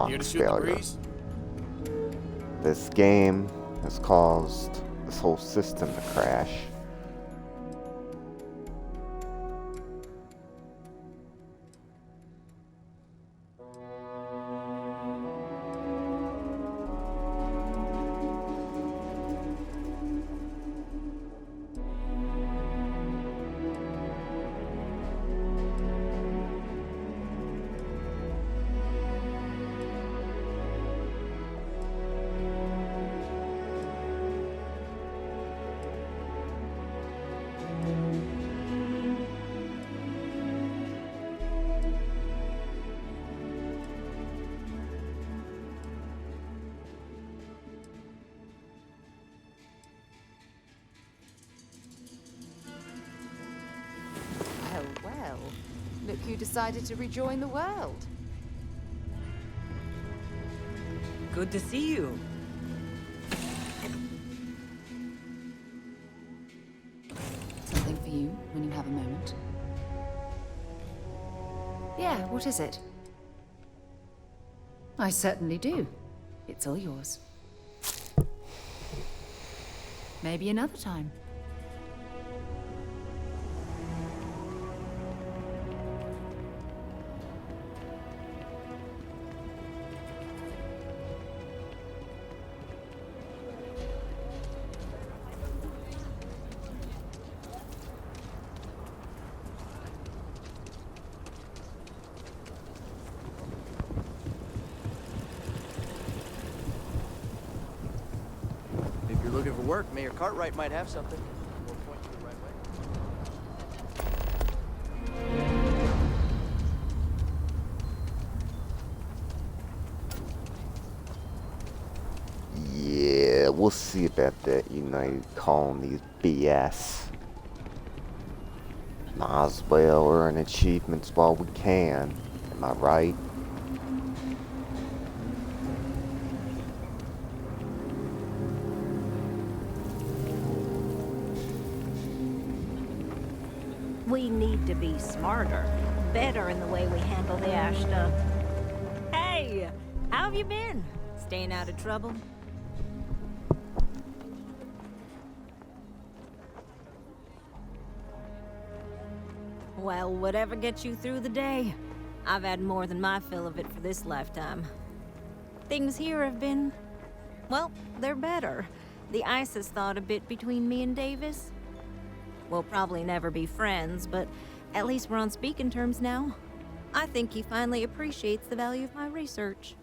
Here to Xbox shoot the failure. breeze? This game has caused this whole system to crash. Well, well. Look who decided to rejoin the world. Good to see you. Something for you when you have a moment. Yeah, what is it? I certainly do. It's all yours. Maybe another time. If you're looking for work, Mayor Cartwright might have something. Or point you the right way. Yeah, we'll see about that United Colonies BS. Might as well earn achievements while we can. Am I right? We need to be smarter, better in the way we handle the ash stuff. Hey, how have you been? Staying out of trouble? Well, whatever gets you through the day. I've had more than my fill of it for this lifetime. Things here have been... well, they're better. The ice has thawed a bit between me and Davis. We'll probably never be friends, but at least we're on speaking terms now. I think he finally appreciates the value of my research.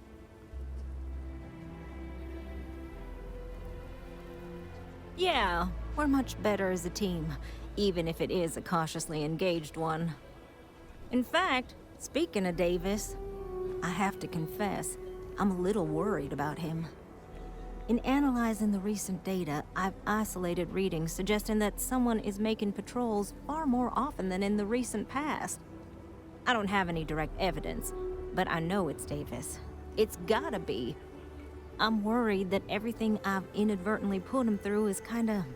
Yeah, we're much better as a team, even if it is a cautiously engaged one. In fact, speaking of Davis, I have to confess, I'm a little worried about him. In analyzing the recent data, I've isolated readings suggesting that someone is making patrols far more often than in the recent past. I don't have any direct evidence, but I know it's Davis. It's gotta be. I'm worried that everything I've inadvertently put him through is kinda,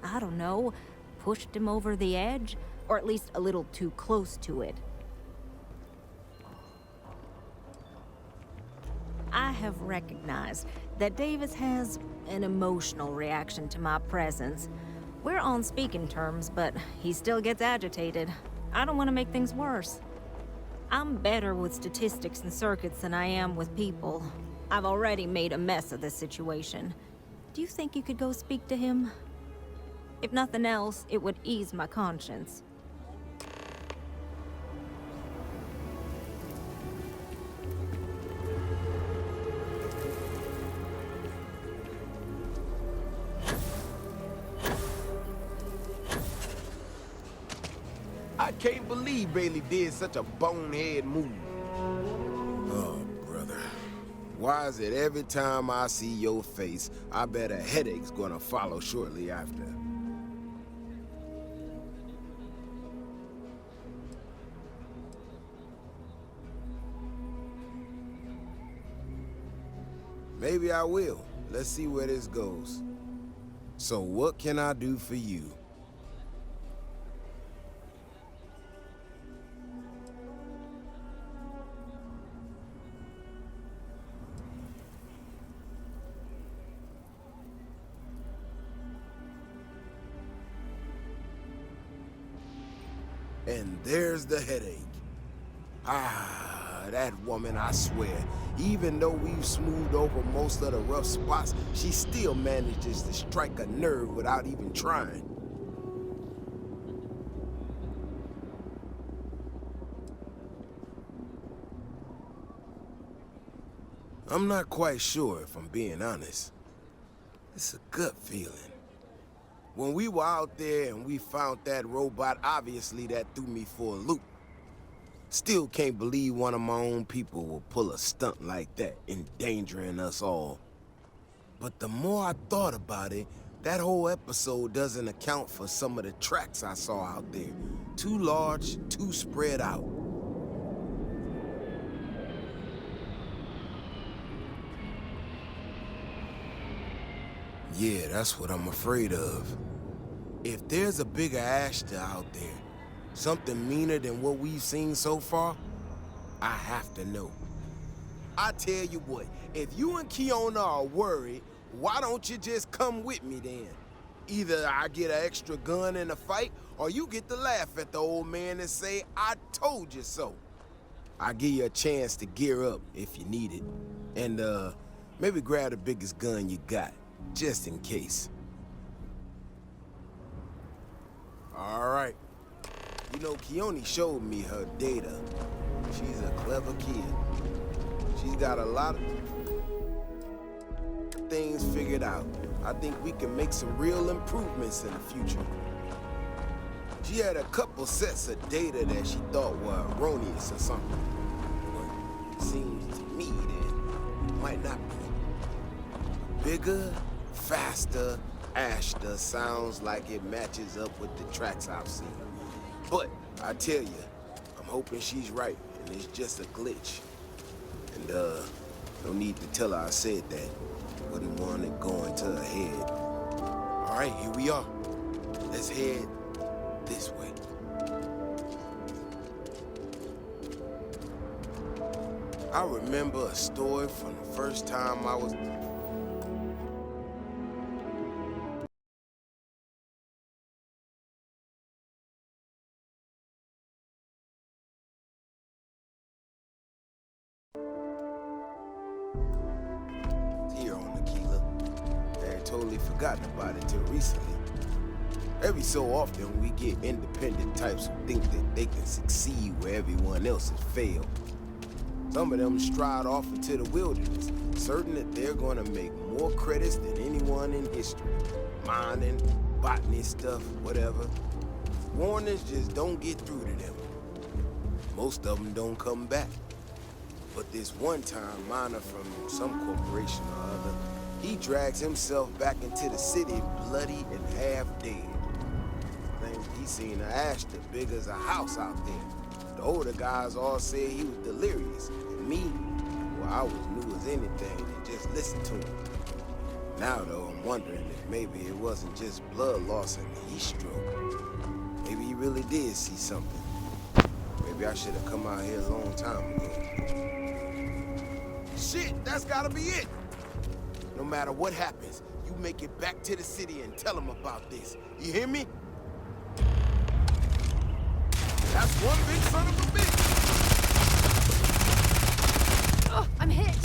I don't know, pushed him over the edge, or at least a little too close to it. I have recognized that Davis has an emotional reaction to my presence. We're on speaking terms, but he still gets agitated. I don't want to make things worse. I'm better with statistics and circuits than I am with people. I've already made a mess of this situation. Do you think you could go speak to him? If nothing else, it would ease my conscience. I can't believe Bailey did such a bonehead move. Oh, brother. Why is it every time I see your face, I bet a headache's gonna follow shortly after? Maybe I will. Let's see where this goes. So what can I do for you? And there's the headache. Ah, that woman, I swear. Even though we've smoothed over most of the rough spots, she still manages to strike a nerve without even trying. I'm not quite sure, if I'm being honest. It's a gut feeling. When we were out there and we found that robot, obviously that threw me for a loop. Still can't believe one of my own people will pull a stunt like that, endangering us all. But the more I thought about it, that whole episode doesn't account for some of the tracks I saw out there. Too large, too spread out. Yeah, that's what I'm afraid of. If there's a bigger Ashta out there, something meaner than what we've seen so far, I have to know. I tell you what, if you and Kiona are worried, why don't you just come with me then? Either I get an extra gun in the fight, or you get to laugh at the old man and say, I told you so. I'll give you a chance to gear up if you need it. And, maybe grab the biggest gun you got, just in case. All right. You know, Keone showed me her data. She's a clever kid. She's got a lot of things figured out. I think we can make some real improvements in the future. She had a couple sets of data that she thought were erroneous or something. But it seems to me that it might not be. Bigger, faster, Ashta sounds like it matches up with the tracks I've seen. But I tell you, I'm hoping she's right and it's just a glitch. And no need to tell her I said that. Wouldn't want it going to her head. All right, here we are. Let's head this way. I remember a story from the first time I was... here on Aquila. I had totally forgotten about it till recently. Every so often, we get independent types who think that they can succeed where everyone else has failed. Some of them stride off into the wilderness, certain that they're gonna make more credits than anyone in history. Mining, botany stuff, whatever. Warnings just don't get through to them. Most of them don't come back. But this one-time miner from some corporation or other, he drags himself back into the city bloody and half dead. Claims he seen an Ashta big as a house out there. The older guys all said he was delirious. And me, well, I was new as anything and just listened to him. Now, though, I'm wondering if maybe it wasn't just blood loss and heat stroke. Maybe he really did see something. Maybe I should have come out here a long time ago. Shit, that's gotta be it! No matter what happens, you make it back to the city and tell them about this. You hear me? That's one big son of a bitch! Oh, I'm hit!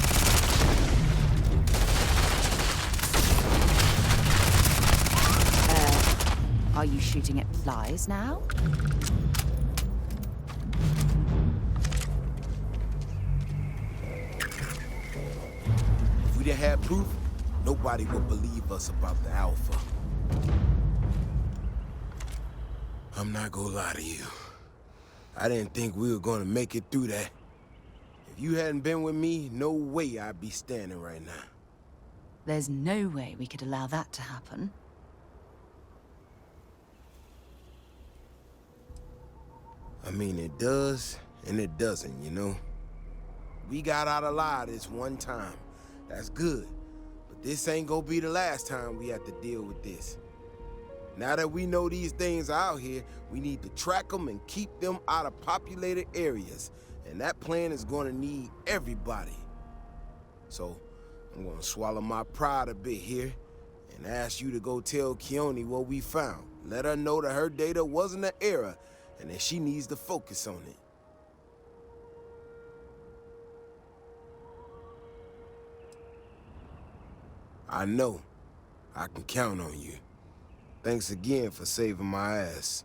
Are you shooting at flies now? If we didn't have proof, nobody would believe us about the Alpha. I'm not gonna lie to you. I didn't think we were gonna make it through that. If you hadn't been with me, no way I'd be standing right now. There's no way we could allow that to happen. I mean, it does, and it doesn't, you know? We got out alive this one time. That's good. But this ain't gonna be the last time we have to deal with this. Now that we know these things are out here, we need to track them and keep them out of populated areas. And that plan is gonna need everybody. So, I'm gonna swallow my pride a bit here and ask you to go tell Keone what we found. Let her know that her data wasn't an error, and that she needs to focus on it. I know. I can count on you. Thanks again for saving my ass.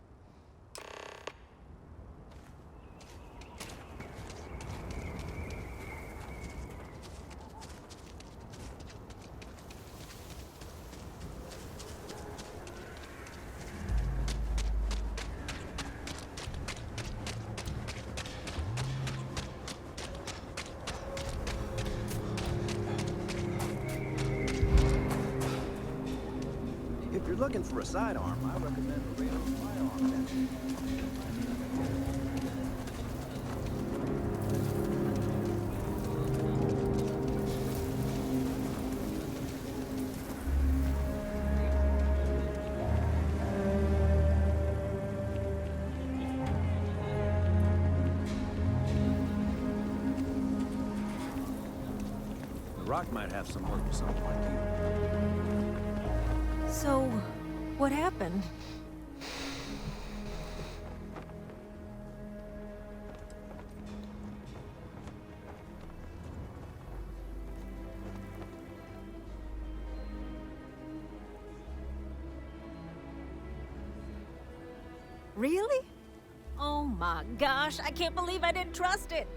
If you're looking for a sidearm, I recommend a real firearm vest. The Rock might have some work for someone like you. So, what happened? Really? Oh my gosh, I can't believe I didn't trust it.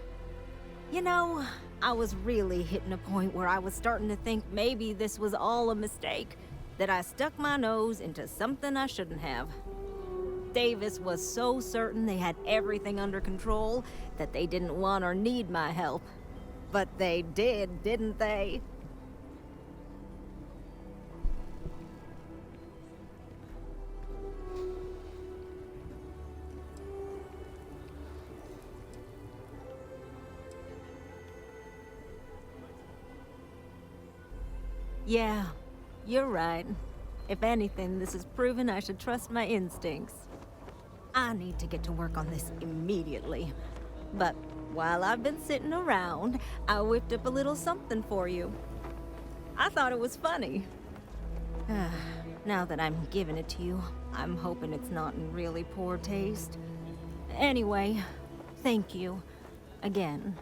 You know, I was really hitting a point where I was starting to think maybe this was all a mistake. That I stuck my nose into something I shouldn't have. Davis was so certain they had everything under control that they didn't want or need my help. But they did, didn't they? Yeah. You're right. If anything, this has proven I should trust my instincts. I need to get to work on this immediately. But while I've been sitting around, I whipped up a little something for you. I thought it was funny. Now that I'm giving it to you, I'm hoping it's not in really poor taste. Anyway, thank you. Again.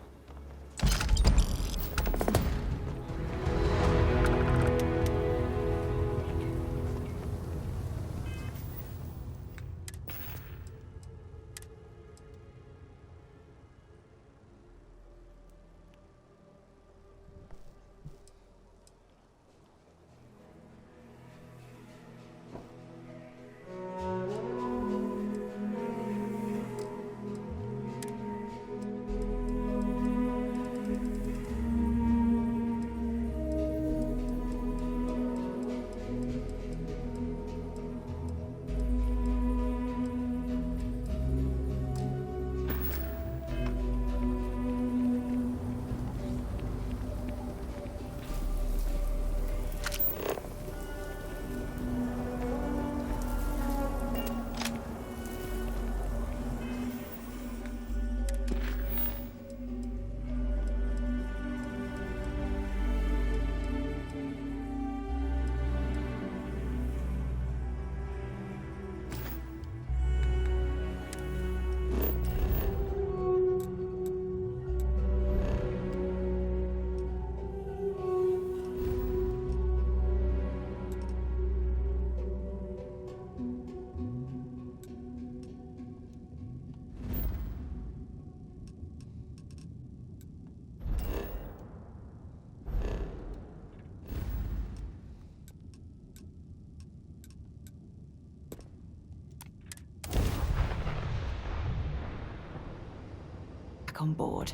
Back on board.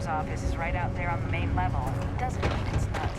office is right out there on the main level. He doesn't mean it's nuts.